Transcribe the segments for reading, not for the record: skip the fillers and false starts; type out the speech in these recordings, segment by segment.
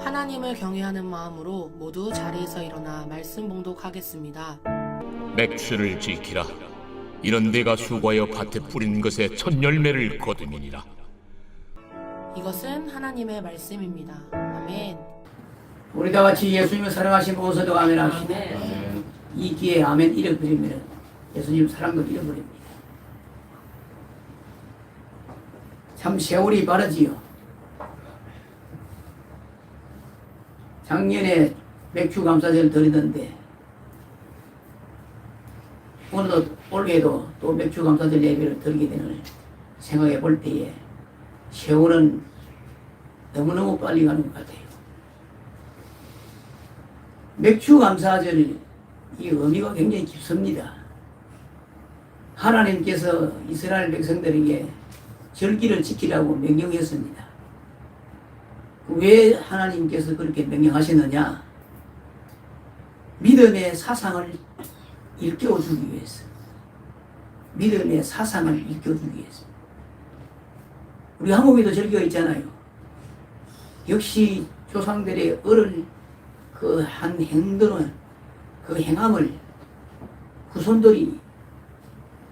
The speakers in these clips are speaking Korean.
하나님을 경외하는 마음으로 모두 자리에서 일어나 말씀 봉독하겠습니다. 맥주를 지키라. 이는 내가 수고하여 밭에 뿌린 것에 첫 열매를 거두니라. 이것은 하나님의 말씀입니다. 아멘. 우리 다 같이 예수님을 사랑하신 모습도 아멘 합시다. 이 기회에 아멘 잃어버리면 예수님 사랑도 잃어버립니다. 참 세월이 빠르지요. 작년에 맥주 감사제를 드리던데 올해도 또 맥주 감사절 예배를 드리게 되는 생각해 볼 때에 세월은 너무너무 빨리 가는 것 같아요. 맥주 감사절 이 의미가 굉장히 깊습니다. 하나님께서 이스라엘 백성들에게 절기를 지키라고 명령했습니다. 왜 하나님께서 그렇게 명령하셨느냐? 믿음의 사상을 일깨워주기 위해서. 믿음의 사상을 일깨워주기 위해서. 우리 한국에도 절기가 있잖아요. 역시 조상들의 어른 그 한 행동을, 그 행함을 후손들이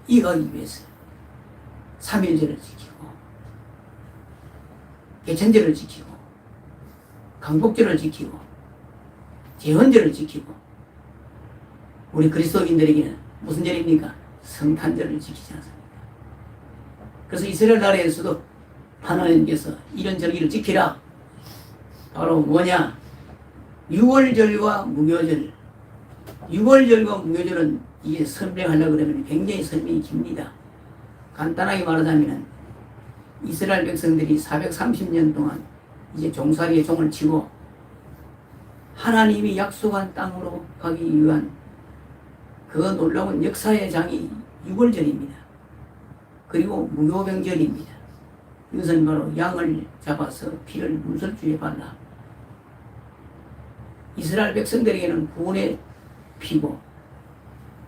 이어가기 위해서 3일절을 지키고 개천절을 지키고 강복절을 지키고 제헌절을 지키고 우리 그리스도인들에게는 무슨 절입니까? 성탄절을 지키지 않습니까? 그래서 이스라엘 나라에서도 하나님께서 이런 절기를 지키라. 바로 뭐냐? 6월절과 무교절. 6월절과 무교절은 이게 설명하려고 그러면 굉장히 설명이 깁니다. 간단하게 말하자면 이스라엘 백성들이 430년 동안 이제 종살이에 종을 치고 하나님이 약속한 땅으로 가기 위한 그 놀라운 역사의 장이 6월절입니다. 그리고 무교병절입니다. 이것은 바로 양을 잡아서 피를 문설주에 발라 이스라엘 백성들에게는 구원의 피고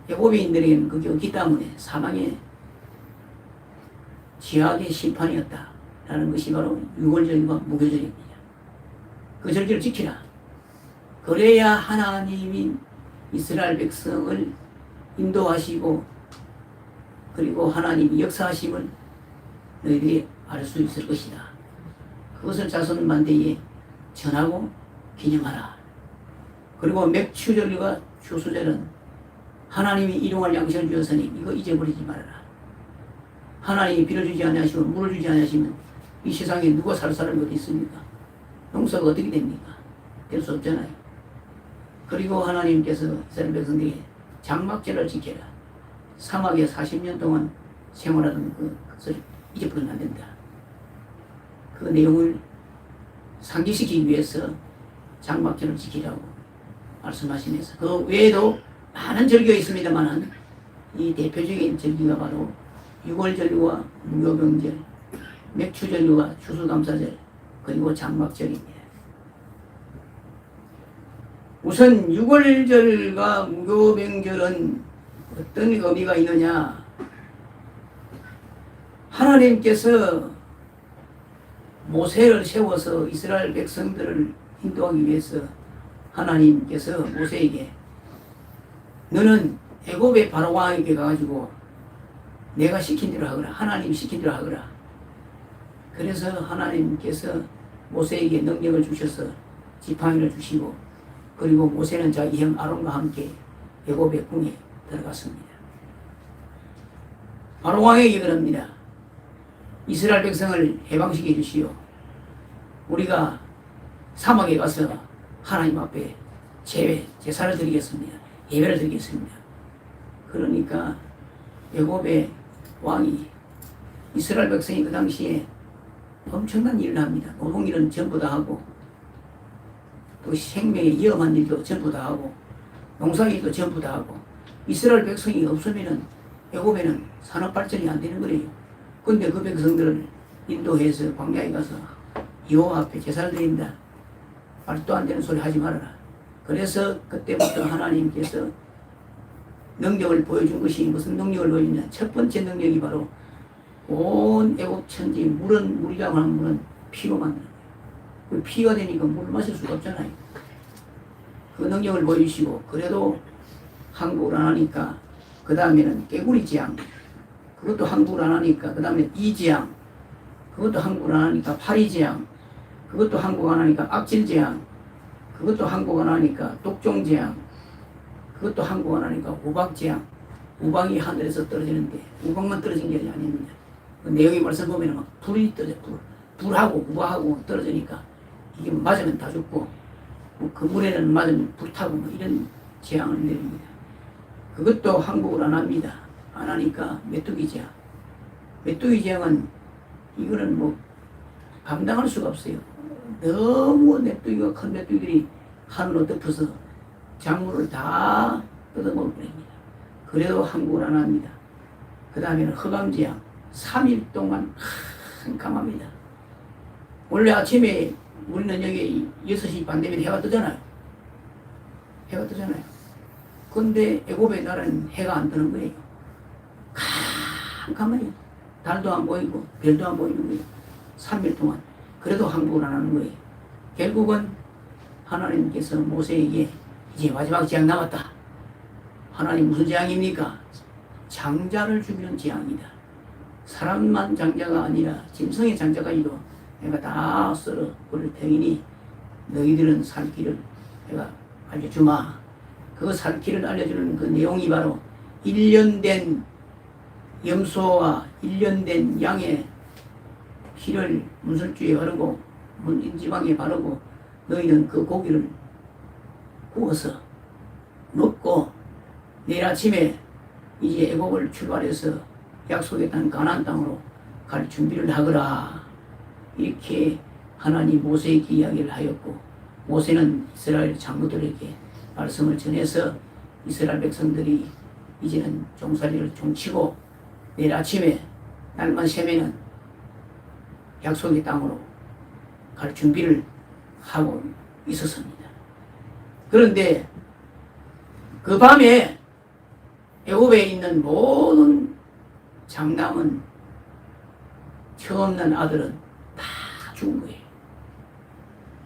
애굽인들에게는 그게 없기 때문에 사망의 지하의 심판이었다라는 것이 바로 6월절과 무교절입니다. 그 절기를 지키라. 그래야 하나님이 이스라엘 백성을 인도하시고 그리고 하나님이 역사하심을 너희들이 알 수 있을 것이다. 그것을 자손 만대에 전하고 기념하라. 그리고 맥추절과 추수절은 하나님이 일용할 양식을 주었으니 이거 잊어버리지 말아라. 하나님이 비를 주지 아니하시고 물을 주지 아니하시면 이 세상에 누가 살 사람이 어디 있습니까? 농사가 어떻게 됩니까? 될 수 없잖아요. 그리고 하나님께서 이스라엘 백성들에게 장막절을 지켜라. 사막에 40년 동안 생활하던 그것을 잊어버리면 안 된다. 그 내용을 상기시키기 위해서 장막절을 지키라고 말씀하시면서 그 외에도 많은 절기가 있습니다만 이 대표적인 절기가 바로 6월절과 무교병절, 맥추절과 추수감사절 그리고 장막절입니다. 우선 6월절과 무교병절은 어떤 의미가 있느냐? 하나님께서 모세를 세워서 이스라엘 백성들을 인도하기 위해서 하나님께서 모세에게 너는 애굽의 바로 왕에게 가가지고 내가 시킨 대로 하거라. 하나님이 시킨 대로 하거라. 그래서 하나님께서 모세에게 능력을 주셔서 지팡이를 주시고 그리고 모세는 자기 형 아론과 함께 애굽의 궁에 들어갔습니다. 바로 왕에게 그럽니다. 이스라엘 백성을 해방시켜 주시오. 우리가 사막에 가서 하나님 앞에 제사를 드리겠습니다. 예배를 드리겠습니다. 그러니까 애굽의 왕이 이스라엘 백성이 그 당시에 엄청난 일을 합니다. 노동일은 전부 다 하고 또 생명에 위험한 일도 전부 다 하고 농사일도 전부 다 하고 이스라엘 백성이 없으면은 애굽에는 산업 발전이 안 되는 거예요. 근데 그 백성들을 인도해서 광야에 가서 여호와 앞에 제사를 드린다. 말도 안 되는 소리 하지 말아라. 그래서 그때부터 하나님께서 능력을 보여준 것이 무슨 능력을 보여주냐. 첫 번째 능력이 바로 온 애국 천지 물이라고 하는 물은 피로 만드는 거예요. 그 피가 되니까 물을 마실 수가 없잖아요. 그 능력을 보여주시고 그래도 항복을 안 하니까 그 다음에는 깨구리 재앙, 그것도 항복을 안 하니까 그 다음에 이재앙, 그것도 항복을 안 하니까 파리재앙, 그것도 항복 안 하니까 악질재앙, 그것도 항복 안 하니까 독종재앙, 그것도 항복 안 하니까 우박재앙. 우박이 하늘에서 떨어지는데 우박만 떨어진 게 아닙니다. 그 내용의 말씀 보면 막 불이 떨어져. 불하고 우박하고 떨어지니까 이게 맞으면 다 죽고 그 물에는 맞으면 불타고 뭐 이런 재앙을 내립니다. 그것도 항복을 안 합니다. 안 하니까 메뚜기 재앙. 메뚜기 재앙은 이거는 뭐 감당할 수가 없어요. 너무 메뚜기가 큰 메뚜기들이 하늘로 덮어서 작물을 다 뜯어먹을 뻔합니다. 그래도 항복을 안 합니다. 그 다음에는 흑암재앙. 3일 동안 캄캄합니다. 원래 아침에 우리는 여기 6시 반 되면 해가 뜨잖아요. 해가 뜨잖아요. 근데 애굽의 나라는 해가 안 뜨는 거예요. 캄캄해요. 달도 안 보이고 별도 안 보이는 거예요. 3일 동안. 그래도 항복을 안 하는 거예요. 결국은 하나님께서 모세에게 이제 마지막 재앙 남았다. 하나님 무슨 재앙입니까? 장자를 죽이는 재앙이다. 사람만 장자가 아니라 짐승의 장자까지도 내가 다 썰어 버릴 테니 너희들은 살 길을 내가 알려주마. 그 살 길을 알려주는 그 내용이 바로 1년 된 염소와 1년 된 양의 피를 문설주에 바르고 인지방에 바르고 너희는 그 고기를 구워서 먹고 내일 아침에 이제 애굽을 출발해서 약속의 땅 가나안 땅으로 갈 준비를 하거라. 이렇게 하나님 모세에게 이야기를 하였고 모세는 이스라엘 장로들에게 말씀을 전해서 이스라엘 백성들이 이제는 종살이를 종치고 내일 아침에 날만 새면은 약속의 땅으로 갈 준비를 하고 있었습니다. 그런데 그 밤에 애굽에 있는 모든 장남은 처음 난 아들은 다 죽은 거예요.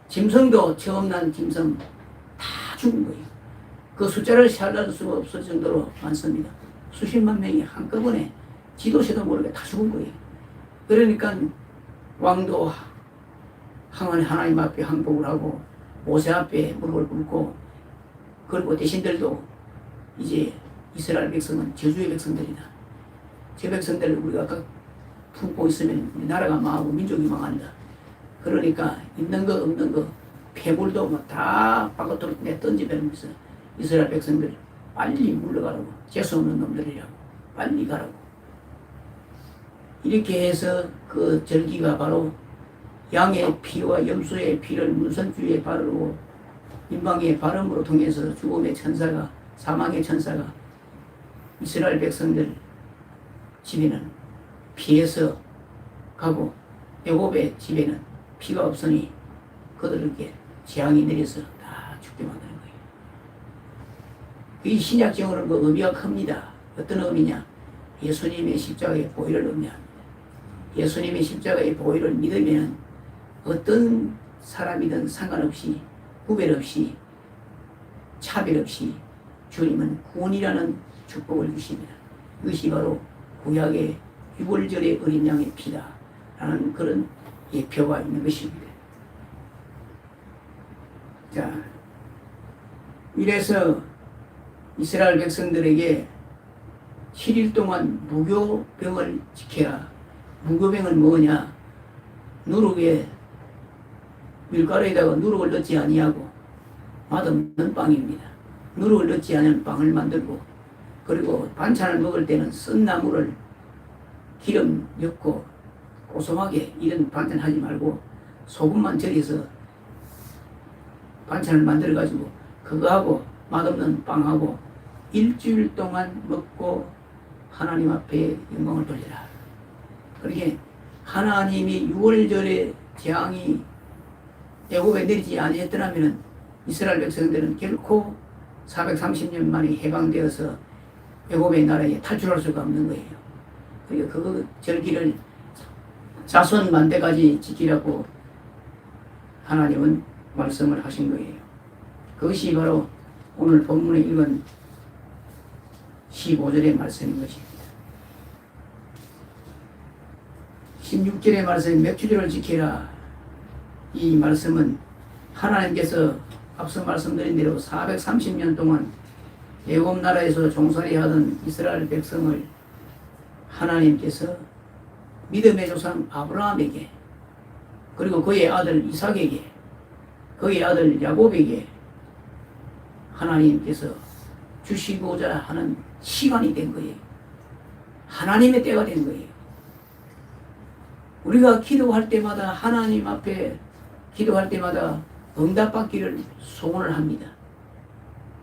짐승도 처음 난 짐승 다 죽은 거예요. 그 숫자를 살릴 수가 없을 정도로 많습니다. 수십만 명이 한꺼번에 지도새도 모르게 다 죽은 거예요. 그러니까 왕도 하나님 앞에 항복을 하고 모세 앞에 무릎을 꿇고 그리고 대신들도 이제 이스라엘 백성은 저주의 백성들이다. 저 백성들을 우리가 딱 품고 있으면 우리 나라가 망하고 민족이 망한다. 그러니까 있는 거 없는 거 폐물도 뭐 다 바깥으로 내던지면서 이스라엘 백성들 빨리 물러가라고. 재수 없는 놈들이라고. 빨리 가라고. 이렇게 해서 그 절기가 바로 양의 피와 염소의 피를 문선주에 바르고 인방의 발음으로 통해서 죽음의 천사가 사망의 천사가 이스라엘 백성들 집에는 피해서 가고 애굽의 집에는 피가 없으니 그들에게 재앙이 내려서 다 죽게 만드는 거예요. 이 신약적으로는 그 의미가 큽니다. 어떤 의미냐? 예수님의 십자가의 보혈을 의미합니다. 예수님의 십자가의 보혈을 믿으면 어떤 사람이든 상관없이 구별 없이 차별 없이 주님은 구원이라는 축복을 주십니다. 이것이 바로 구약의 유월절의 어린 양의 피다 라는 그런 예표가 있는 것입니다. 자, 이래서 이스라엘 백성들에게 7일 동안 무교병을 지켜라. 무교병은 뭐냐? 누룩에 밀가루에다가 누룩을 넣지 아니하고 맛없는 빵입니다. 누룩을 넣지 않은 빵을 만들고 그리고 반찬을 먹을 때는 쓴 나물을 기름 엮고 고소하게 이런 반찬 하지 말고 소금만 절여서 반찬을 만들어 가지고 그거하고 맛없는 빵하고 일주일 동안 먹고 하나님 앞에 영광을 돌리라. 그렇게 하나님이 6월절에 재앙이 애굽에 내리지 아니했더라면 이스라엘 백성들은 결코 430년 만에 해방되어서 애굽의 나라에 탈출할 수가 없는 거예요. 그러니까 그 절기를 자손 만대까지 지키라고 하나님은 말씀을 하신 거예요. 그것이 바로 오늘 본문에 읽은 15절의 말씀인 것입니다. 16절의 말씀, 몇 주들을 지키라. 이 말씀은 하나님께서 앞서 말씀드린 대로 430년 동안 애굽 나라에서 종살이 하던 이스라엘 백성을 하나님께서 믿음의 조상 아브라함에게, 그리고 그의 아들 이삭에게, 그의 아들 야곱에게 하나님께서 주시고자 하는 시간이 된 거예요. 하나님의 때가 된 거예요. 우리가 기도할 때마다, 하나님 앞에 기도할 때마다 응답받기를 소원을 합니다.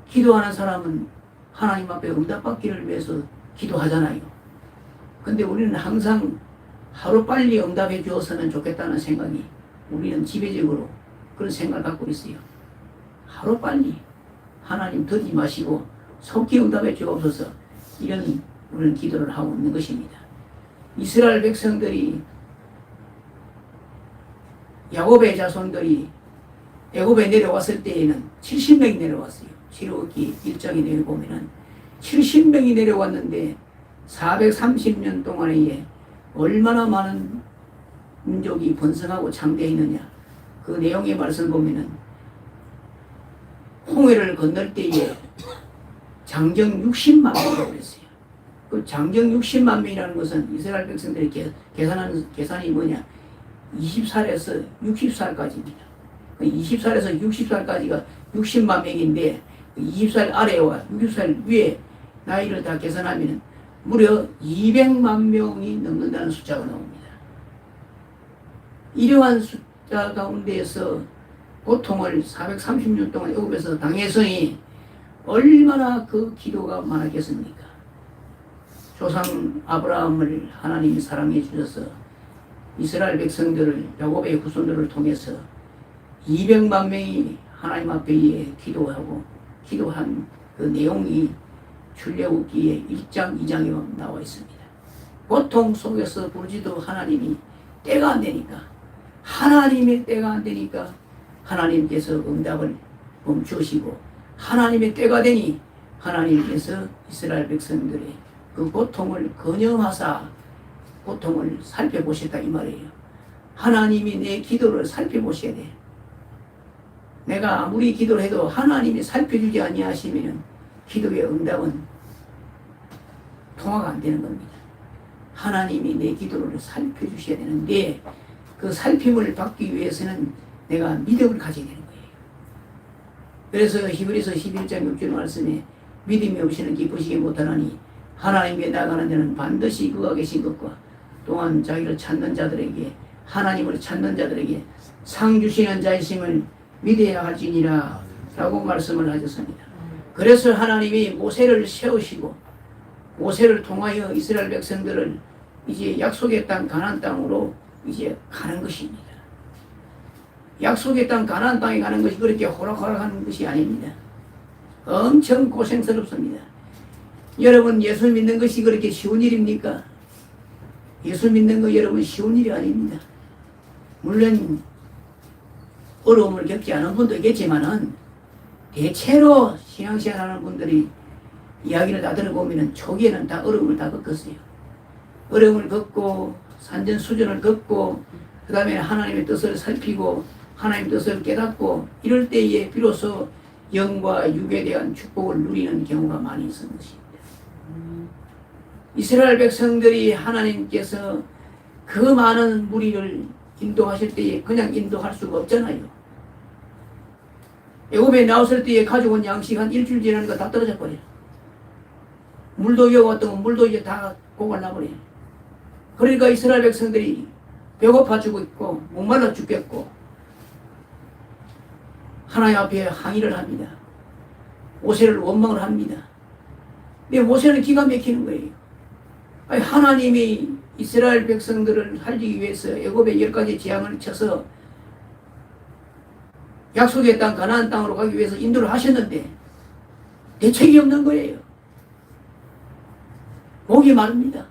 기도하는 사람은 하나님 앞에 응답받기를 위해서 기도하잖아요. 근데 우리는 항상 하루빨리 응답해 주었으면 좋겠다는 생각이, 우리는 지배적으로 그런 생각을 갖고 있어요. 하루빨리 하나님 더디 마시고 속히 응답해 주옵소서, 이런 우리는 기도를 하고 있는 것입니다. 이스라엘 백성들이, 야곱의 자손들이 애굽에 내려왔을 때에는 70명이 내려왔어요. 출애굽기 1장에 내려보면은 70명이 내려왔는데 430년 동안에 얼마나 많은 민족이 번성하고 창대했느냐. 그 내용의 말씀 보면은 홍해를 건널 때에 장정 60만 명이라고 그랬어요. 그 장정 60만 명이라는 것은 이스라엘 백성들이 계산하는 계산이 뭐냐? 20살에서 60살까지입니다. 20살에서 60살까지가 60만 명인데 20살 아래와 60살 위에 나이를 다 계산하면 무려 200만 명이 넘는다는 숫자가 나옵니다. 이러한 숫자 가운데에서 고통을 430년 동안 애굽에서 당했으니 얼마나 그 기도가 많았겠습니까? 조상 아브라함을 하나님이 사랑해 주셔서 이스라엘 백성들을, 야곱의 후손들을 통해서 200만 명이 하나님 앞에 기도한 그 내용이 출애굽기의 1장, 2장에 나와 있습니다. 고통 속에서 부르지도 하나님이 때가 안 되니까, 하나님의 때가 안 되니까 하나님께서 응답을 멈추시고, 하나님의 때가 되니 하나님께서 이스라엘 백성들의 그 고통을 건영하사 고통을 살펴보셨다 이 말이에요. 하나님이 내 기도를 살펴보셔야 돼. 내가 아무리 기도를 해도 하나님이 살펴주지 아니하시면 기도의 응답은 통화가 안 되는 겁니다. 하나님이 내 기도를 살펴주셔야 되는데, 그 살핌을 받기 위해서는 내가 믿음을 가져야 되는 거예요. 그래서 히브리서 11장 6절 말씀에 믿음이 없이는 기쁘시게 못하나니 하나님께 나가는 데는 반드시 그가 계신 것과 또한 자기를 찾는 자들에게, 하나님을 찾는 자들에게 상 주시는 자이심을 믿어야 할지니라 라고 말씀을 하셨습니다. 그래서 하나님이 모세를 세우시고 모세를 통하여 이스라엘 백성들을 이제 약속의 땅 가나안 땅으로 이제 가는 것입니다. 약속의 땅 가나안 땅에 가는 것이 그렇게 호락호락하는 것이 아닙니다. 엄청 고생스럽습니다. 여러분, 예수 믿는 것이 그렇게 쉬운 일입니까? 예수 믿는 거 여러분 쉬운 일이 아닙니다. 물론 어려움을 겪지 않은 분도 있겠지만은 대체로 신앙생활하는 분들이 이야기를 다 들어보면 초기에는 다 어려움을 다 겪었어요. 어려움을 겪고 산전수전을 겪고 그 다음에 하나님의 뜻을 살피고 하나님의 뜻을 깨닫고 이럴 때에 비로소 영과 육에 대한 축복을 누리는 경우가 많이 있었던 것입니다. 이스라엘 백성들이 하나님께서 그 많은 무리를 인도하실 때에 그냥 인도할 수가 없잖아요. 애굽에 나왔을 때에 가져온 양식 한 일주일 지나니까 다 떨어져 버려요. 물도 이어왔던 건 물도 이제 다 고갈나버려요. 그러니까 이스라엘 백성들이 배고파 죽고 있고 목말라 죽겠고 하나님 앞에 항의를 합니다. 모세를 원망을 합니다. 근데 모세는 기가 막히는 거예요. 아니, 하나님이 이스라엘 백성들을 살리기 위해서 애굽의 10가지 재앙을 쳐서 약속의 땅 가나안 땅으로 가기 위해서 인도를 하셨는데 대책이 없는 거예요. 목이 마릅니다.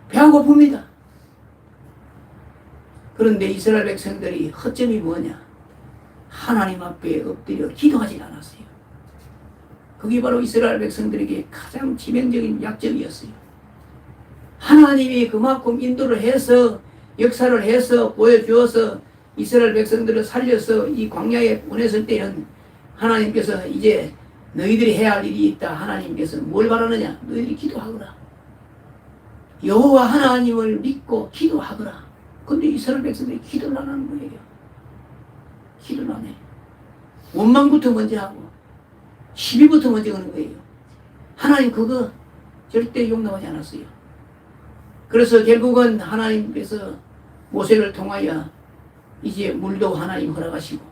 배가 고픕니다. 그런데 이스라엘 백성들이 허점이 뭐냐? 하나님 앞에 엎드려 기도하지 않았어요. 그게 바로 이스라엘 백성들에게 가장致命적인 약점이었어요. 하나님이 그만큼 인도를 해서 역사를 해서 보여주어서 이스라엘 백성들을 살려서 이 광야에 보냈을 때는 하나님께서 이제 너희들이 해야 할 일이 있다. 하나님께서 뭘 바라느냐? 너희들이 기도하거라. 여호와 하나님을 믿고 기도하거라. 근데 이스라엘 백성들이 기도를 안 하는 거예요. 기도를 안 해. 원망부터 먼저 하고 시비부터 먼저 하는 거예요. 하나님 그거 절대 용납하지 않았어요. 그래서 결국은 하나님께서 모세를 통하여 이제 물도 하나님 허락하시고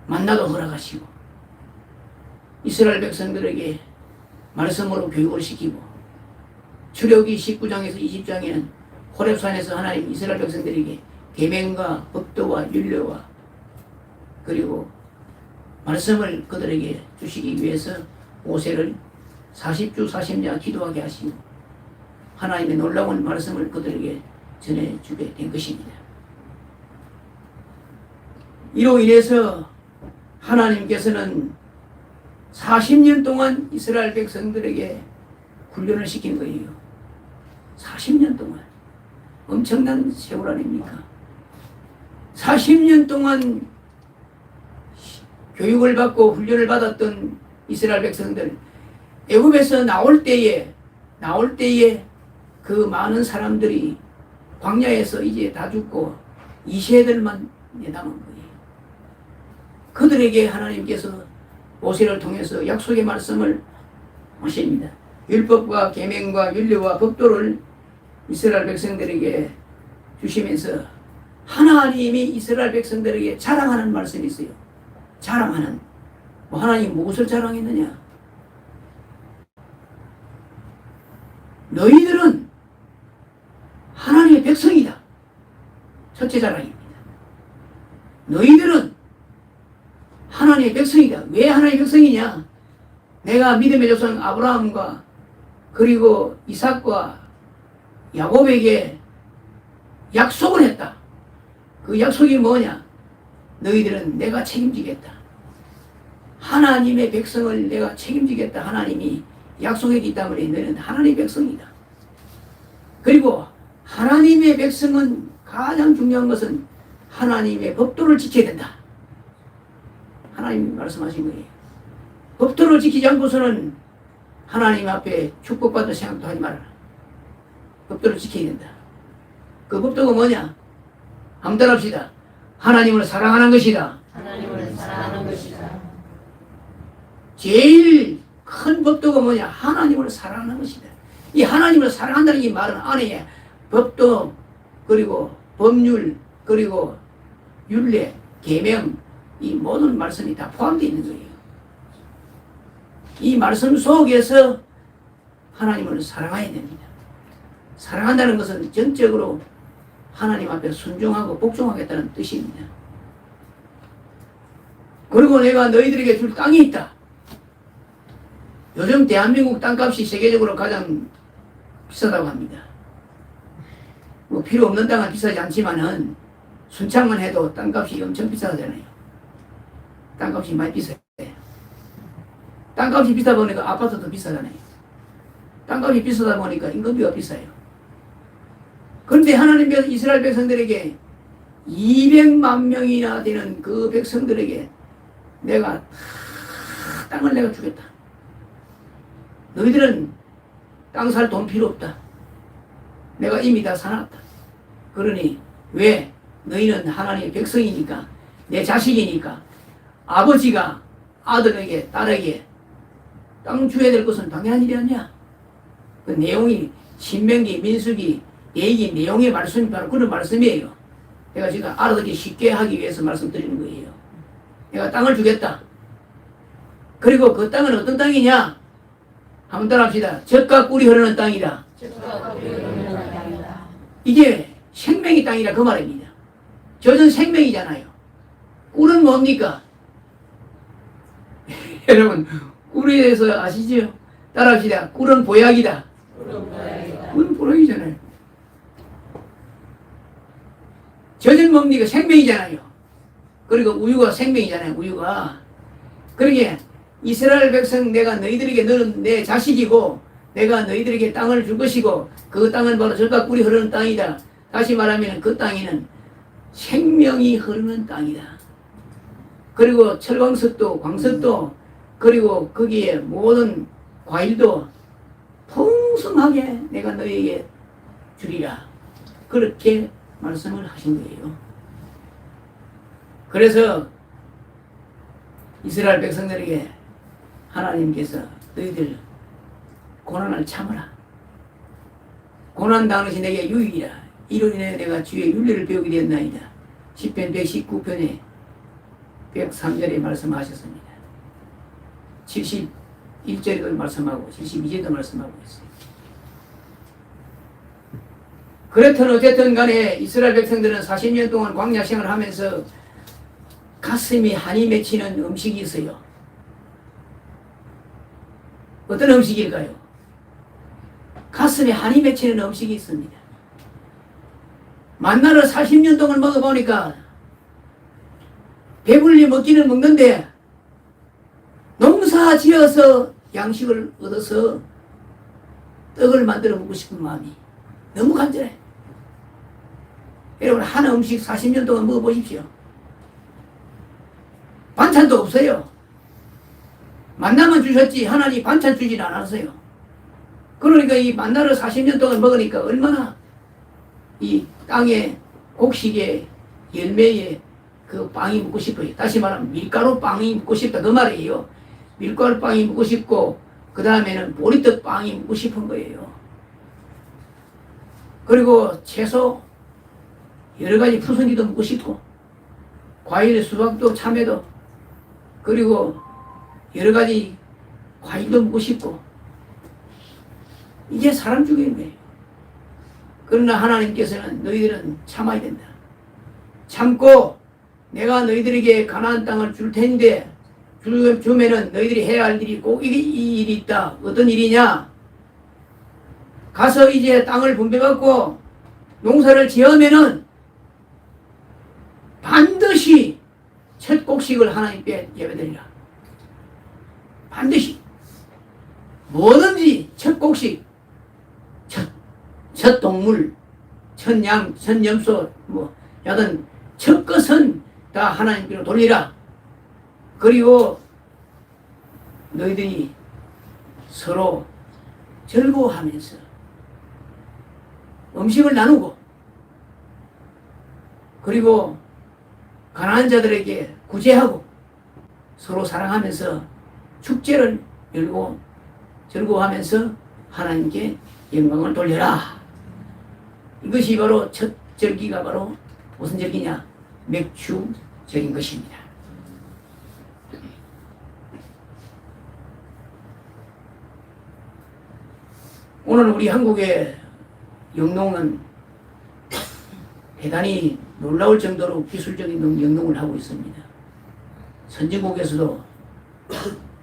만나도 허락하시고 이스라엘 백성들에게 말씀으로 교육을 시키고 출애굽기 19장에서 20장에는 호렙산에서 하나님 이스라엘 백성들에게 계명과 법도와 율례와 그리고 말씀을 그들에게 주시기 위해서 모세를 40주 40년 기도하게 하시고 하나님의 놀라운 말씀을 그들에게 전해주게 된 것입니다. 이로 인해서 하나님께서는 40년 동안 이스라엘 백성들에게 훈련을 시킨 거예요. 40년 동안. 엄청난 세월 아닙니까? 40년 동안 교육을 받고 훈련을 받았던 이스라엘 백성들, 애굽에서 나올 때에 그 많은 사람들이 광야에서 이제 다 죽고 이 세대들만 남은 거예요. 그들에게 하나님께서 모세를 통해서 약속의 말씀을 하십니다. 율법과 계명과 율례와 법도를 이스라엘 백성들에게 주시면서 하나님이 이스라엘 백성들에게 자랑하는 말씀이 있어요. 자랑하는. 하나님 무엇을 자랑했느냐? 너희들은 하나님의 백성이다. 첫째 자랑입니다. 너희들은 하나님의 백성이다. 왜 하나님의 백성이냐? 내가 믿음의 조상 아브라함과 그리고 이삭과 야곱에게 약속을 했다. 그 약속이 뭐냐? 너희들은 내가 책임지겠다. 하나님의 백성을 내가 책임지겠다. 하나님이 약속했기 때문에 너희는 하나님의 백성이다. 그리고 하나님의 백성은 가장 중요한 것은 하나님의 법도를 지켜야 된다. 하나님이 말씀하신 거예요. 법도를 지키지 않고서는 하나님 앞에 축복받을 생각도 하지 말아라. 법도를 지켜야 된다. 그 법도가 뭐냐? 한번 따라합시다. 하나님을 사랑하는 것이다. 하나님을 사랑하는 것이다. 제일 큰 법도가 뭐냐? 하나님을 사랑하는 것이다. 이 하나님을 사랑한다는 이 말은 안에 법도 그리고 법률 그리고 율례, 계명 이 모든 말씀이 다 포함되어 있는 거예요. 이 말씀 속에서 하나님을 사랑해야 됩니다. 사랑한다는 것은 전적으로 하나님 앞에 순종하고 복종하겠다는 뜻입니다. 그리고 내가 너희들에게 줄 땅이 있다. 요즘 대한민국 땅값이 세계적으로 가장 비싸다고 합니다. 뭐 필요 없는 땅은 비싸지 않지만은 순창만 해도 땅값이 엄청 비싸잖아요. 땅값이 많이 비싸요. 땅값이 비싸다 보니까 아파트도 비싸잖아요. 땅값이 비싸다 보니까 임금비가 비싸요. 그런데 하나님께서 이스라엘 백성들에게 200만 명이나 되는 그 백성들에게 내가 땅을 내가 주겠다. 너희들은 땅 살 돈 필요 없다. 내가 이미 다 사놨다. 그러니 왜? 너희는 하나님의 백성이니까 내 자식이니까 아버지가 아들에게 딸에게 땅 줘야 될 것은 당연한 일이 아니야. 그 내용이 신명기, 민수기, 예기 내용의 말씀이 바로 그런 말씀이에요. 내가 지금 알아듣기 쉽게 하기 위해서 말씀드리는 거예요. 내가 땅을 주겠다. 그리고 그 땅은 어떤 땅이냐? 한번 따라합시다. 젖과 꿀이 흐르는 땅이다. 이게 생명의 땅이라 그 말입니다. 젖은 생명이잖아요. 꿀은 뭡니까? 여러분 꿀에 대해서 아시죠? 따라합시다. 꿀은 보약이다. 꿀은 보약이잖아요. 젖은 뭡니까? 생명이잖아요. 그리고 우유가 생명이잖아요. 우유가. 그러게 이스라엘 백성 내가 너희들에게 너는 내 자식이고 내가 너희들에게 땅을 줄 것이고 그 땅은 바로 젖과 꿀이 흐르는 땅이다. 다시 말하면 그 땅에는 생명이 흐르는 땅이다. 그리고 철광석도 광석도 그리고 거기에 모든 과일도 풍성하게 내가 너희에게 주리라. 그렇게 말씀을 하신 거예요. 그래서 이스라엘 백성들에게 하나님께서 너희들 고난을 참으라. 고난당한 것이 내게 유익이라. 이로 인해 내가 주의 윤리를 배우게 되었나이다. 시편 119편에 103절에 말씀하셨습니다. 71절에도 말씀하고 72절에도 말씀하고 있어요. 그렇든 어쨌든 간에 이스라엘 백성들은 40년 동안 광야 생활을 하면서 가슴이 한이 맺히는 음식이 있어요. 어떤 음식일까요? 가슴에 한이 맺히는 음식이 있습니다. 만나를 40년 동안 먹어보니까 배불리 먹기는 먹는데 농사 지어서 양식을 얻어서 떡을 만들어 먹고 싶은 마음이 너무 간절해. 여러분 한 음식 40년 동안 먹어보십시오. 반찬도 없어요. 만나만 주셨지 하나님 반찬 주진 않았어요. 그러니까 이 만나를 40년 동안 먹으니까 얼마나 이 땅의 곡식의 열매의 그 빵이 먹고 싶어요. 다시 말하면 밀가루 빵이 먹고 싶다 그 말이에요. 밀가루 빵이 먹고 싶고 그 다음에는 보리떡 빵이 먹고 싶은 거예요. 그리고 채소 여러 가지 푸성기도 먹고 싶고 과일 수박도 참외도 그리고 여러 가지 과일도 먹고 싶고 이게 사람 죽이는 거예요. 그러나 하나님께서는 너희들은 참아야 된다. 참고 내가 너희들에게 가나안 땅을 줄 텐데 주면은 너희들이 해야 할 일이 꼭 이 일이 있다. 어떤 일이냐? 가서 이제 땅을 분배받고 농사를 지으면은 반드시 첫 곡식을 하나님께 예배드리라. 반드시 뭐든지 첫 곡식, 첫 동물, 첫 양, 첫 염소, 뭐 여든 첫 것은 다 하나님께로 돌리라. 그리고 너희들이 서로 즐거워하면서 음식을 나누고 그리고 가난한 자들에게 구제하고 서로 사랑하면서 축제를 열고 즐거워하면서 하나님께 영광을 돌려라. 이것이 바로 첫 절기가 바로 무슨 절기냐? 맥주절인 것입니다. 오늘 우리 한국의 영농은 대단히 놀라울 정도로 기술적인 영농을 하고 있습니다. 선진국에서도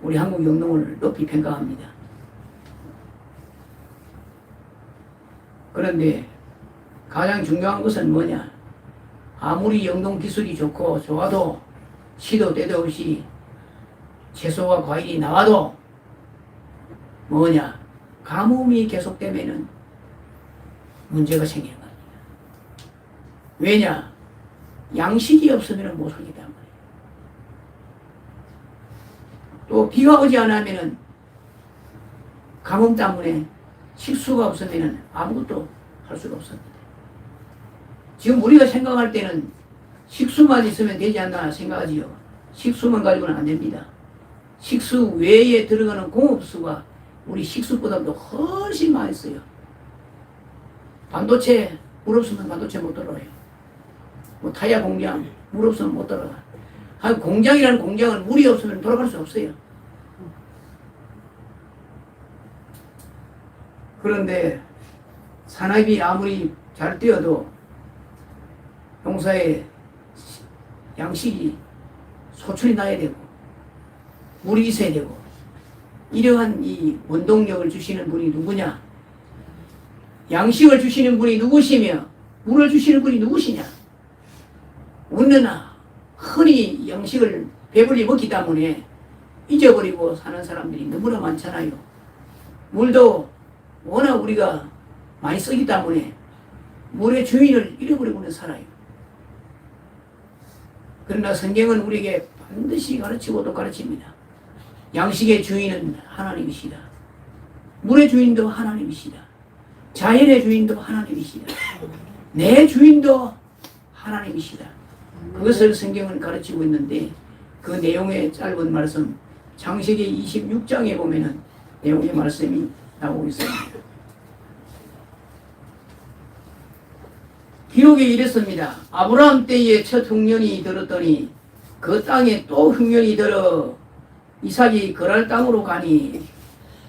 우리 한국 영농을 높이 평가합니다. 그런데 가장 중요한 것은 뭐냐? 아무리 영농 기술이 좋아도 시도 때도 없이 채소와 과일이 나와도 뭐냐? 가뭄이 계속되면은 문제가 생기는 겁니다. 왜냐? 양식이 없으면 못 살기 때문에. 또 비가 오지 않으면은 가뭄 때문에 식수가 없으면은 아무것도 할 수가 없습니다. 지금 우리가 생각할 때는 식수만 있으면 되지 않나 생각하지요. 식수만 가지고는 안 됩니다. 식수 외에 들어가는 공업수가 우리 식수보다도 훨씬 많이 써요. 반도체 물 없으면 반도체 못 들어가요. 뭐 타이어 공장 물 없으면 못 들어가. 한 공장이라는 공장은 물이 없으면 돌아갈 수 없어요. 그런데 산업이 아무리 잘 뛰어도 농사에 양식이 소출이 나야 되고 물이 있어야 되고 이러한 이 원동력을 주시는 분이 누구냐? 양식을 주시는 분이 누구시며 물을 주시는 분이 누구시냐? 우리는 흔히 양식을 배불리 먹기 때문에 잊어버리고 사는 사람들이 너무나 많잖아요. 물도 워낙 우리가 많이 쓰기 때문에 물의 주인을 잃어버리고는 살아요. 그러나 성경은 우리에게 반드시 가르치고 또 가르칩니다. 양식의 주인은 하나님이시다. 물의 주인도 하나님이시다. 자연의 주인도 하나님이시다. 내 주인도 하나님이시다. 그것을 성경은 가르치고 있는데 그 내용의 짧은 말씀 창세기 26장에 보면은 내용의 말씀이 나오고 있습니다. 기록이 이랬습니다. 아브라함 때에 첫 흉년이 들었더니 그 땅에 또 흉년이 들어 이삭이 거랄 땅으로 가니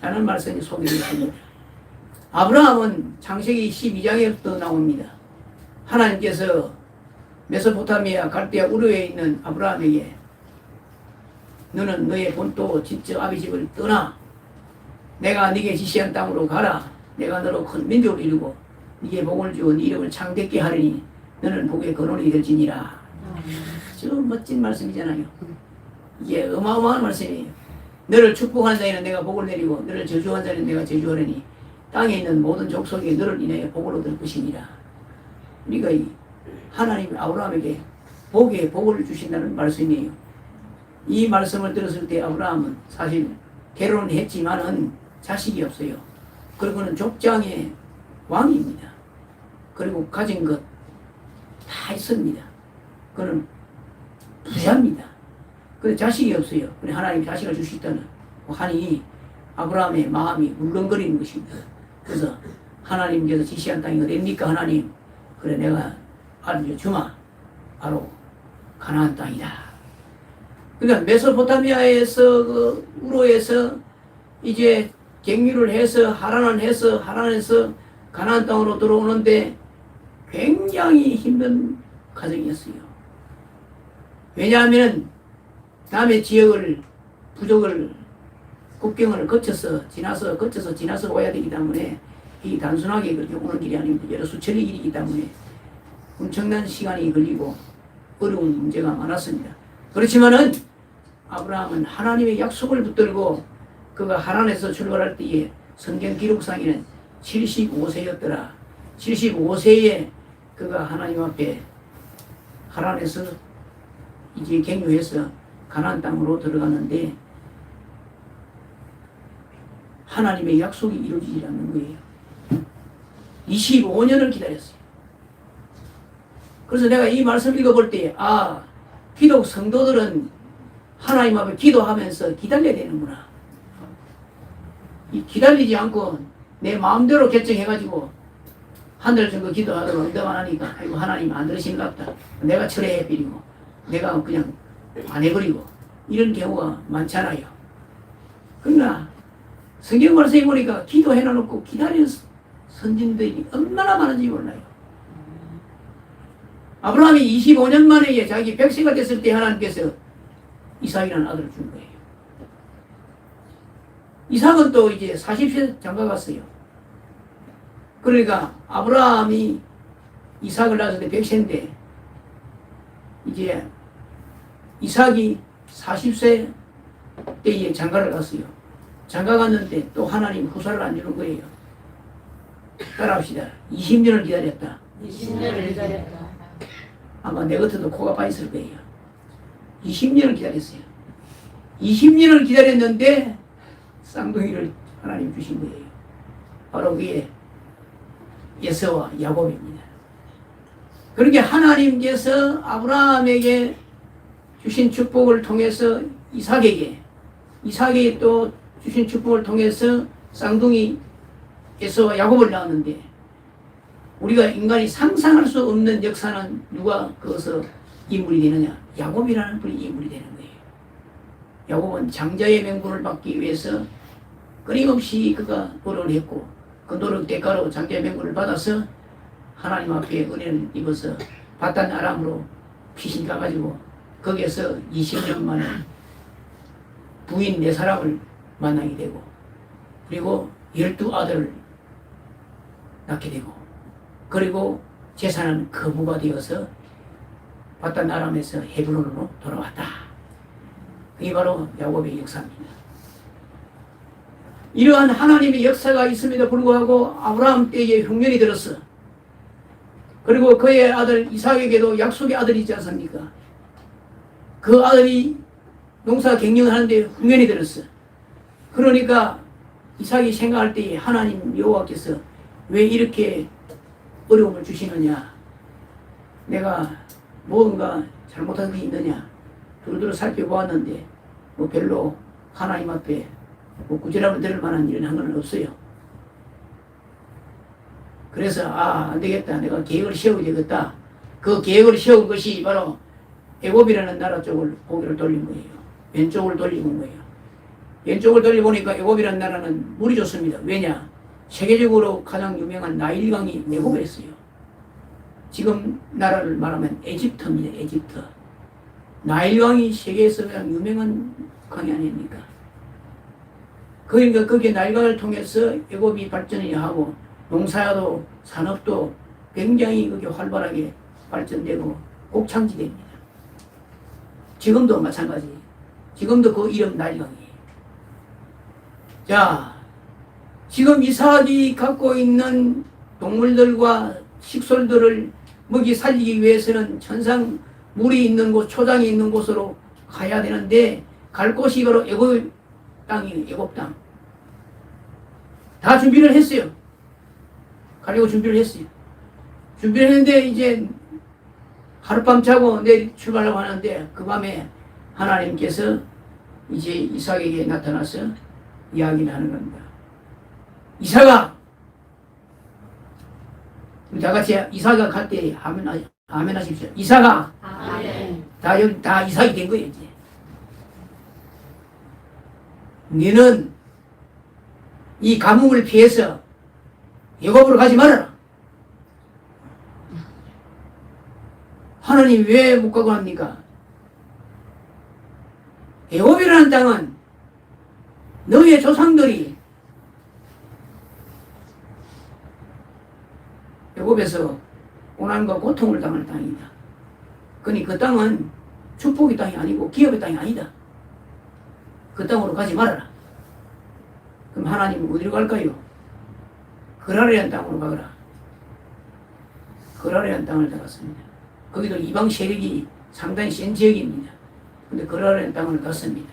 라는 말씀이 소개되었습니다. 아브라함은 창세기 12장에부터 나옵니다. 하나님께서 메소포타미아 갈대아 우르에 있는 아브라함에게 너는 너의 본토 집적 아비 집을 떠나 내가 네게 지시한 땅으로 가라. 내가 너로 큰 민족을 이루고 네게 복을 주어 네 이름을 창대케 하리니 너는 복의 근원이 될지니라. 아주 멋진 말씀이잖아요. 이게 어마어마한 말씀이에요. 너를 축복한 자에는 내가 복을 내리고 너를 저주한 자에는 내가 저주하리니 땅에 있는 모든 족속이 너를 인하여 복을 얻을 것이니라. 우리가 이 하나님이 아브라함에게 복에 복을 주신다는 말씀이에요. 이 말씀을 들었을 때 아브라함은 사실 결혼은 했지만은 자식이 없어요. 그리고는 족장의 왕입니다. 그리고 가진 것 다 있습니다. 그는 부자입니다. 그런데 자식이 없어요. 그래 하나님이 자식을 줄 수 있다는 하니 아브라함의 마음이 울렁거리는 것입니다. 그래서 하나님께서 지시한 땅이 어디입니까 하나님? 그래 내가 알려주마. 바로 가나안 땅이다. 그러니까 메소포타미아에서 그 우로에서 이제 갱유를 해서 하란에서 가나안 땅으로 들어오는데 굉장히 힘든 과정이었어요. 왜냐하면 남의 지역을 부족을 국경을 거쳐서 지나서 와야 되기 때문에 이 단순하게 그렇게 오는 길이 아닙니다. 여러 수천리 길이기 때문에 엄청난 시간이 걸리고 어려운 문제가 많았습니다. 그렇지만은 아브라함은 하나님의 약속을 붙들고 그가 하란에서 출발할 때에 성경 기록상에는 75세였더라. 75세에 그가 하나님 앞에 하란에서 이제 갱유해서 가나안 땅으로 들어가는데 하나님의 약속이 이루어지지 않는 거예요. 25년을 기다렸어요. 그래서 내가 이 말씀을 읽어볼 때 기독 성도들은 하나님 앞에 기도하면서 기다려야 되는구나. 기다리지 않고 내 마음대로 결정해가지고 한 달 정도 기도하다가 응답 안 하니까 아이고 하나님 안 들으신 것 같다. 내가 철회해버리고 내가 그냥 안 해버리고 이런 경우가 많잖아요. 그러나 성경 말씀에 보니까 기도해놔놓고 기다리는 선진들이 얼마나 많은지 몰라요. 아브라함이 25년 만에 자기 100세가 됐을 때 하나님께서 이삭이라는 아들을 준 거예요. 이삭은 또 이제 40세 장가갔어요. 그러니까 아브라함이 이삭을 낳았을 때 100세인데 이제 이삭이 40세 때에 장가를 갔어요. 장가 갔는데 또 하나님 후사를 안 주는 거예요. 따라합시다. 20년을 기다렸다. 20년을 기다렸다. 아마 내 겉에도 코가 빠졌을 거예요. 20년을 기다렸어요. 20년을 기다렸는데 쌍둥이를 하나님 주신 거예요. 바로 그게 에서와 야곱입니다. 그렇게 하나님께서 아브라함에게 주신 축복을 통해서 이삭에게 또 주신 축복을 통해서 쌍둥이 에서와 야곱을 낳았는데 우리가 인간이 상상할 수 없는 역사는 누가 그것을 인물이 되느냐? 야곱이라는 분이 인물이 되는 거예요. 야곱은 장자의 명분을 받기 위해서 끊임없이 그가 노력을 했고 그 노력 대가로 장자의 명분을 받아서 하나님 앞에 은혜를 입어서 바단 아람으로 귀신 가가지고 거기에서 20년 만에 부인 4사람을 만나게 되고 그리고 12아들을 낳게 되고 그리고 재산은 거부가 되어서 바단 아람에서 헤브론으로 돌아왔다. 그게 바로 야곱의 역사입니다. 이러한 하나님의 역사가 있음에도 불구하고 아브라함 때에 흉년이 들었어. 그리고 그의 아들 이삭에게도 약속의 아들이 있지 않습니까? 그 아들이 농사 경영을 하는데 흉년이 들었어. 그러니까 이삭이 생각할 때에 하나님 여호와께서 왜 이렇게 어려움을 주시느냐, 내가 뭔가 잘못한 게 있느냐 두루두루 살펴보았는데 뭐 별로 하나님 앞에 뭐 구제함을 들을 만한 일은 한 건 없어요. 그래서 안 되겠다, 내가 계획을 세우게 되겠다. 그 계획을 세운 것이 바로 애굽이라는 나라 쪽을 고개를 돌린 거예요. 왼쪽을 돌리고 거예요. 왼쪽을 돌려보니까 애굽이라는 나라는 물이 좋습니다. 왜냐? 세계적으로 가장 유명한 나일강이 애굽에 있어요. 지금 나라를 말하면 에집트입니다. 에집트. 나일강이 세계에서 가장 유명한 강이 아닙니까? 그러니까 거기에 나일강을 통해서 애굽이 발전이 하고 농사도 산업도 굉장히 그게 활발하게 발전되고 곡창지대입니다. 지금도 마찬가지. 지금도 그 이름 나일강이에요. 자, 지금 이삭이 갖고 있는 동물들과 식솔들을 먹이 살리기 위해서는 천상 물이 있는 곳, 초장이 있는 곳으로 가야 되는데 갈 곳이 바로 애굽 땅이에요. 애굽 땅. 다 준비를 했어요. 가려고 준비를 했어요. 준비를 했는데 이제 하룻밤 자고 내일 출발하려고 하는데 그 밤에 하나님께서 이제 이삭에게 나타나서 이야기를 하는 겁니다. 이삭아! 우리 다 같이 이삭아 갈 때 아멘 하십시오. 이삭아! 아멘. 다 이삭이 된 거예요, 이제. 너는 이 가뭄을 피해서 애굽으로 가지 말아라. 하나님 왜 못 가고 합니까? 애굽이라는 땅은 너의 조상들이 애굽에서 고난과 고통을 당할 땅이다. 그러니 그 땅은 축복의 땅이 아니고 기업의 땅이 아니다. 그 땅으로 가지 말아라. 그럼 하나님은 어디로 갈까요? 그라르란 땅으로 가거라. 그라르란 땅을 들어갔습니다. 거기도 이방 세력이 상당히 센 지역입니다. 근데 그라르란 땅을 갔습니다.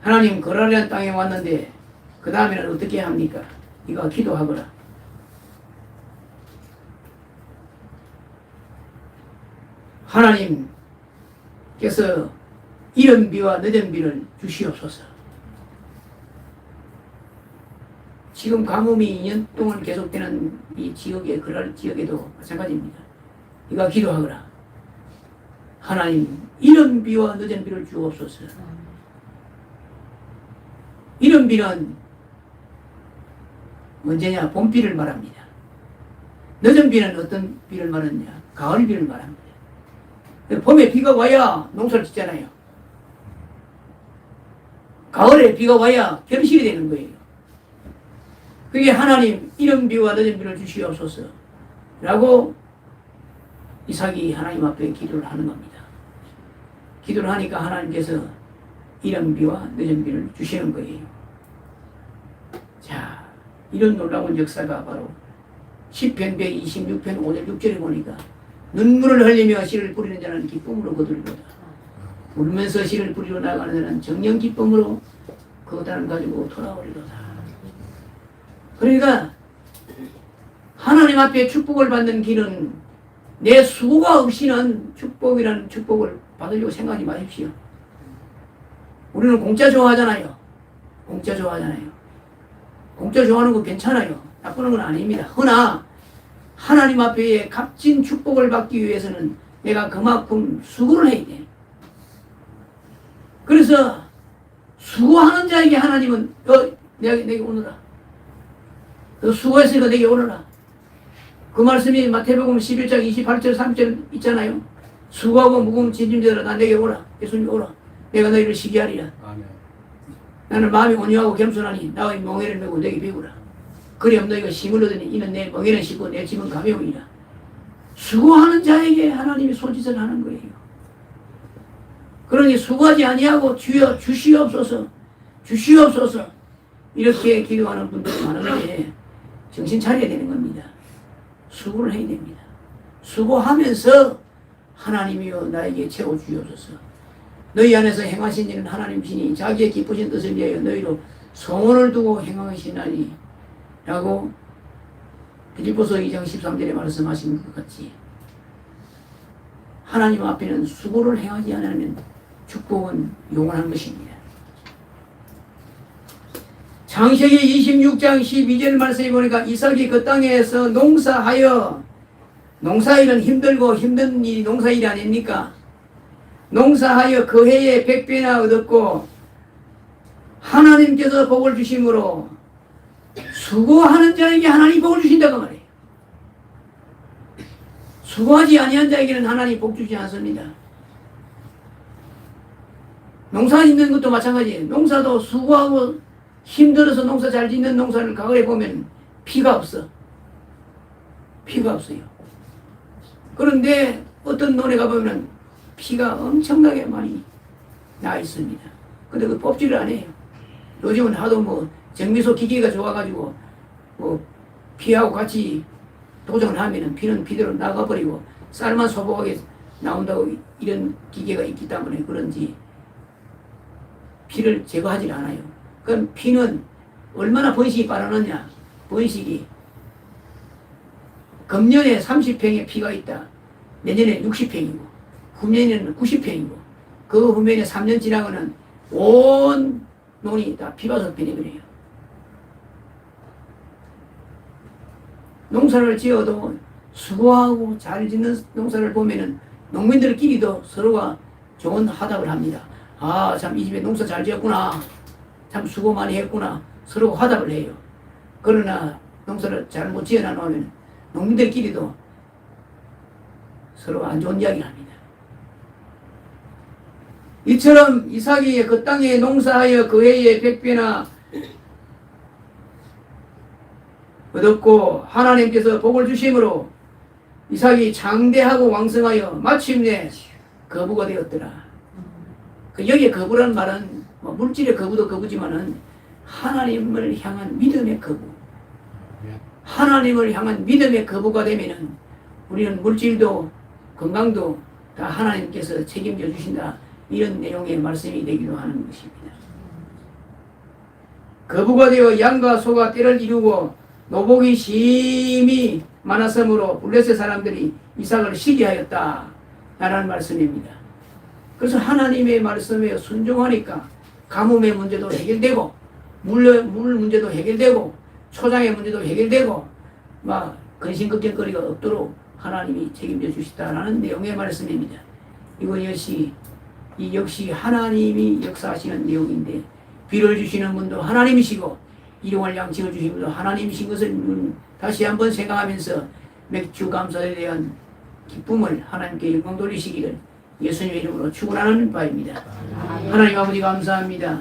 하나님 그라르란 땅에 왔는데 그 다음에는 어떻게 합니까? 네가 기도하거라. 하나님께서 이른 비와 늦은 비를 주시옵소서. 지금 가뭄이 2년 동안 계속되는 이 지역에, 그럴 지역에도 마찬가지입니다. 네가 기도하거라. 하나님, 이른 비와 늦은 비를 주옵소서. 이른 비는 언제냐? 봄비를 말합니다. 늦은 비는 어떤 비를 말하느냐? 가을 비를 말합니다. 봄에 비가 와야 농사를 짓잖아요. 가을에 비가 와야 결실이 되는 거예요. 그게 하나님 이른 비와 늦은 비를 주시옵소서 라고 이삭이 하나님 앞에 기도를 하는 겁니다. 기도를 하니까 하나님께서 이른 비와 늦은 비를 주시는 거예요. 자, 이런 놀라운 역사가 바로 10편 126편 5절 6절에 보니까 눈물을 흘리며 씨를 뿌리는 자는 기쁨으로 거두리로다. 울면서 씨를 뿌리러 나가는 자는 정령 기쁨으로 그 단을 가지고 돌아오리로다. 그러니까 하나님 앞에 축복을 받는 길은 내 수고가 없이는 축복이라는 축복을 받으려고 생각하지 마십시오. 우리는 공짜 좋아하잖아요. 공짜 좋아하잖아요. 공짜 좋아하는 거 괜찮아요. 나쁘는 건 아닙니다. 허나 하나님 앞에 값진 축복을 받기 위해서는 내가 그만큼 수고를 해야 돼. 그래서 수고하는 자에게 하나님은 내게 오너라. 너 수고했으니까 내게 오너라. 그 말씀이 마태복음 11장 28절 3절 있잖아요. 수고하고 무거운 짐진자들아 나 내게 오라. 예수님 오라. 내가 너희를 시기하리라. 아멘. 나는 마음이 온유하고 겸손하니 나의 멍에를 메고 내게 배우라. 그리하면 너희가 힘을 얻으니 이는 내 멍에는 쉽고 내 짐은 가벼우니라. 수고하는 자에게 하나님이 손짓을 하는 거예요. 그러니 수고하지 아니하고 주여 주시옵소서 주시옵소서 이렇게 기도하는 분들이 많은데 정신 차려야 되는 겁니다. 수고를 해야 됩니다. 수고하면서 하나님이여 나에게 채워주옵소서. 너희 안에서 행하신 일은 하나님이시니 자기의 기쁘신 뜻을 위하여 너희로 소원을 두고 행하시나니 라고 빌립보서 2장 13절에 말씀하신 것 같이 하나님 앞에는 수고를 행하지 않으면 축복은 영원한 것입니다. 창세기 26장 12절 말씀에 보니까 이삭이 그 땅에서 농사하여, 농사일은 힘들고 힘든 일이 농사일이 아닙니까? 농사하여 그 해에 100배나 얻었고 하나님께서 복을 주심으로 수고하는 자에게 하나님 복을 주신다고 말해요. 수고하지 아니한 자에게는 하나님 복 주지 않습니다. 농사 짓는 것도 마찬가지예요. 농사도 수고하고 힘들어서 농사 잘 짓는 농사를 가을에 보면 피가 없어. 피가 없어요. 그런데 어떤 논에 가보면 피가 엄청나게 많이 나 있습니다. 근데 그 뽑지를 안 해요. 요즘은 하도 뭐 정미소 기계가 좋아가지고 뭐 피하고 같이 도전을 하면은 피는 피대로 나가버리고 쌀만 소복하게 나온다고 이런 기계가 있기 때문에 그런지 피를 제거하지 않아요. 그럼 피는 얼마나 번식이 빠르느냐. 번식이 금년에 30평의 피가 있다. 내년에 60평이고 후년에는 90평이고 그 후년에 3년 지나고는 온 논이 다 피바서 변해버려요. 농사를 지어도 수고하고 잘 짓는 농사를 보면은 농민들끼리도 서로가 좋은 화답을 합니다. 아, 참 이 집에 농사 잘 지었구나. 참 수고 많이 했구나. 서로 화답을 해요. 그러나 농사를 잘 못 지어 놓으면 농민들끼리도 서로 안 좋은 이야기를 합니다. 이처럼 이삭이 그 땅에 농사하여 그 해에 100배나 얻었고 하나님께서 복을 주심으로 이삭이 장대하고 왕성하여 마침내 거부가 되었더라. 그 여기에 거부라는 말은 뭐 물질의 거부도 거부지만은 하나님을 향한 믿음의 거부. 하나님을 향한 믿음의 거부가 되면은 우리는 물질도 건강도 다 하나님께서 책임져 주신다. 이런 내용의 말씀이 되기도 하는 것입니다. 거부가 되어 양과 소가 떼를 이루고 노복이 심히 많았으므로 블레셋 사람들이 이삭을 시기하였다. 라는 말씀입니다. 그래서 하나님의 말씀에 순종하니까 가뭄의 문제도 해결되고 물 문제도 해결되고 초장의 문제도 해결되고 막 근심걱정거리가 없도록 하나님이 책임져 주시다라는 내용의 말씀입니다. 이건 역시 하나님이 역사하시는 내용인데 비를 주시는 분도 하나님이시고 일용할 양식을 주시는 분도 하나님이신 것을 다시 한번 생각하면서 맥주 감사에 대한 기쁨을 하나님께 영광 돌리시기를 예수님의 이름으로 축원하는 바입니다. 하나님 아버지 감사합니다.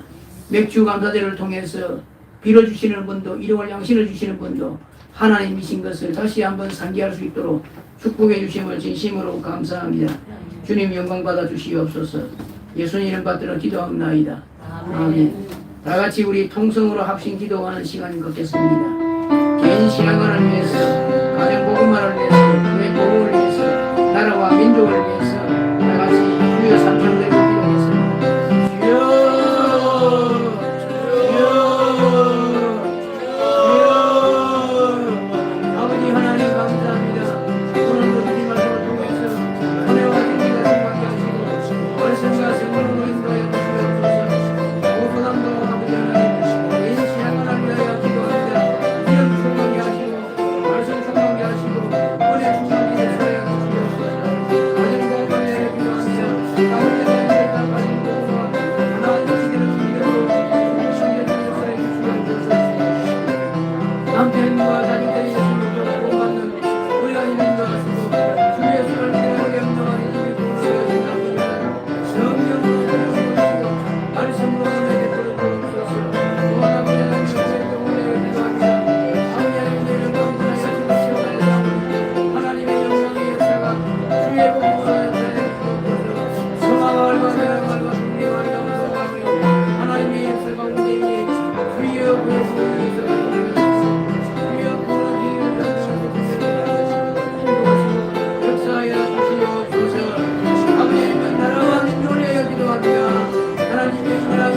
맥주 감사제를 통해서 비를 주시는 분도 일용할 양식을 주시는 분도 하나님이신 것을 다시 한번 상기할 수 있도록 축복해 주심을 진심으로 감사합니다. 주님 영광 받아 주시옵소서. 예수님 이름 받들어 기도합나이다. 아멘. 다 같이 우리 통성으로 합심 기도하는 시간을 갖겠습니다. 개인 신앙을 위해서, 가정 복음화를 위해서, 교회 복음을 위해서, 나라와 민족을 위해서 다 같이 주여 삼창들고 기도하겠습니다. 주여 아버지 하나님 감사합니다. 오늘도 주님 말씀을 통해서 은혜와 진리가 생각하게 하시고 말씀과 생활로 인도하여 주시옵소서. 무엇보다도 아버지 하나님 개인 신앙을 위하여 기도합니다. 이름 충만케 하시고 말씀 충만케 하시고 은혜 충만케 하여 주시옵소서. 가정과 마을과 대학 마을과 동네 마을과 무서운 마을이 하나님의 역사가 우리에게 주여 구원을 주여 구원을 역사하여 주시옵소서. 아버지의 나라와 민족을 위하여 기도합니다. 하나님의 나라의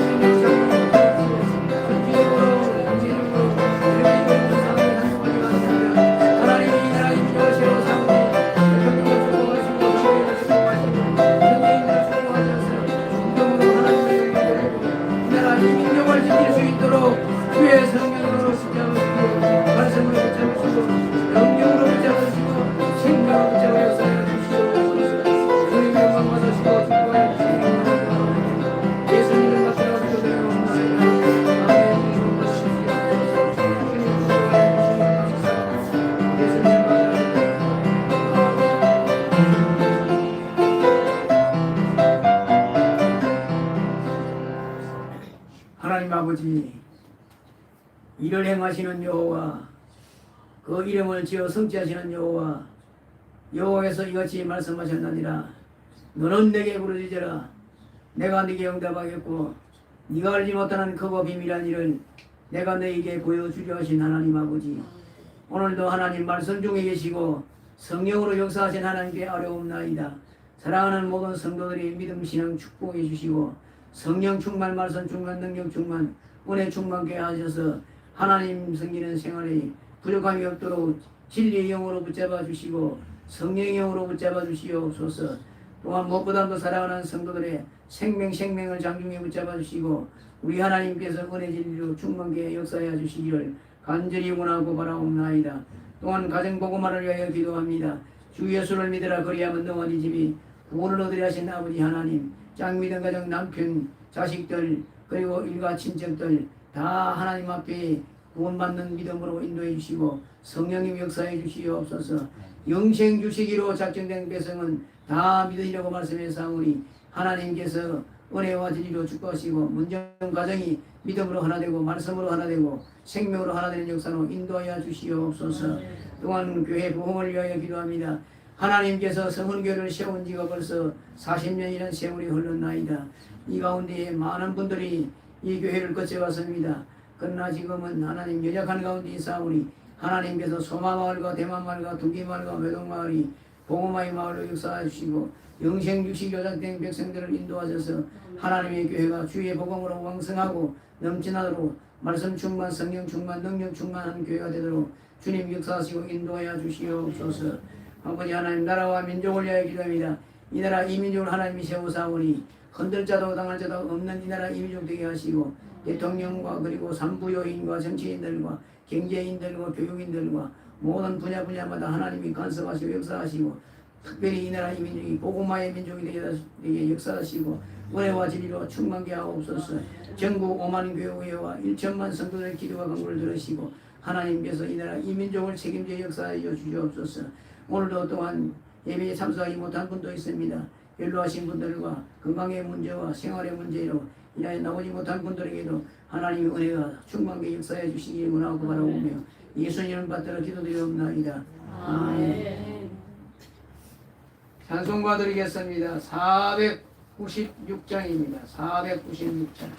주의 성령으로 붙잡으시고 말씀으로 붙잡으시고 영령으로 붙잡으시고 생각으로 붙잡아 역사하여 주시옵소서. 주님의 영광 받으시고 기뻐하여 주시옵소서. 예수님을 받들어 기도드리옵나이다. 아멘. 주님 받으시옵소서. 주님 기뻐하여 주시옵소서. 예수님을 받들어 하나님 아버지, 이를 행하시는 여호와, 그 이름을 지어 성취하시는 여호와, 여호와께서 이같이 말씀하셨느니라. 너는 내게 부르짖으라. 내가 네게 응답하겠고 네가 알지 못하는 크고 비밀한 일을 내가 너에게 보여주려 하신 하나님 아버지, 오늘도 하나님 말씀 중에 계시고 성령으로 역사하신 하나님께 아뢰옵나이다. 사랑하는 모든 성도들이 믿음, 신앙 축복해 주시고 성령 충만, 말씀 충만, 능력 충만, 은혜 충만케 하셔서 하나님 섬기는 생활에 부족함이 없도록 진리의 영으로 붙잡아 주시고 성령의 영으로 붙잡아 주시옵소서. 또한 무엇보다도 사랑하는 성도들의 생명을 장중에 붙잡아 주시고 우리 하나님께서 은혜 진리로 충만케 역사해 주시기를 간절히 원하고 바라옵나이다. 또한 가정복음화를 위하여 기도합니다. 주 예수를 믿으라 그리하면 너와 네 집이 구원을 얻으려 하신 아버지 하나님, 짝 믿은 가정, 남편, 자식들, 그리고 일가 친척들 다 하나님 앞에 구원받는 믿음으로 인도해 주시고 성령님 역사해 주시옵소서. 영생 주시기로 작정된 백성은 다 믿으시라고 말씀해 사오니 하나님께서 은혜와 진리로 축복하시고 문정 가정이 믿음으로 하나 되고 말씀으로 하나 되고 생명으로 하나 되는 역사로 인도하여 주시옵소서. 또한 교회 부흥을 위하여 기도합니다. 하나님께서 성은교회를 세운 지가 벌써 40년이라는 세월이 흘렀나이다. 이 가운데 많은 분들이 이 교회를 거쳐갔습니다. 그러나 지금은 하나님 연약한 가운데 있사오니 하나님께서 소마마을과 대만마을과 둥기마을과 외동마을이 복음화의 마을로 역사해 주시고 영생주시 요작된 백성들을 인도하셔서 하나님의 교회가 주의 복음으로 왕성하고 넘치나도록 말씀 충만, 성령 충만, 능력 충만한 교회가 되도록 주님 역사하시고 인도하여 주시옵소서. 아버지 하나님, 나라와 민족을 위하여 기도합니다. 이 나라 이 민족을 하나님이 세우사오니 흔들 자도 당할 자도 없는 이 나라 이 민족 되게 하시고 대통령과 그리고 산부요인과 정치인들과 경제인들과 교육인들과 모든 분야마다 하나님이 간섭하시고 역사하시고 특별히 이 나라 이 민족이 복음화의 민족이 되게 역사하시고 은혜와 진리로 충만케 하옵소서. 전국 5만 교회와 1천만 성도들의 기도와 간구를 들으시고 하나님께서 이 나라 이 민족을 책임져 역사하여 주시옵소서. 오늘도 또한 예배에 참석하지 못한 분도 있습니다. 연로하신 분들과 건강의 문제와 생활의 문제로 인하여 나오지 못한 분들에게도 하나님의 은혜가 충만하게 역사해 주시기를 원하고 바라오며 예수님 받들어 기도드리옵나이다. 아멘. 찬송가 드리겠습니다. 496장입니다. 496장.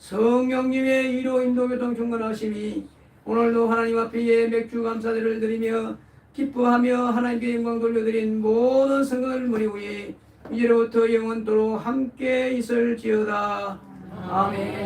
성령님의 위로 인도 교통 충만하심이 오늘도 하나님 앞에 예 맥주 감사들을 드리며 기뻐하며 하나님께 영광 돌려드린 모든 성도들 머리 위에 이제로부터 영원토록 함께 있을지어다. 아멘.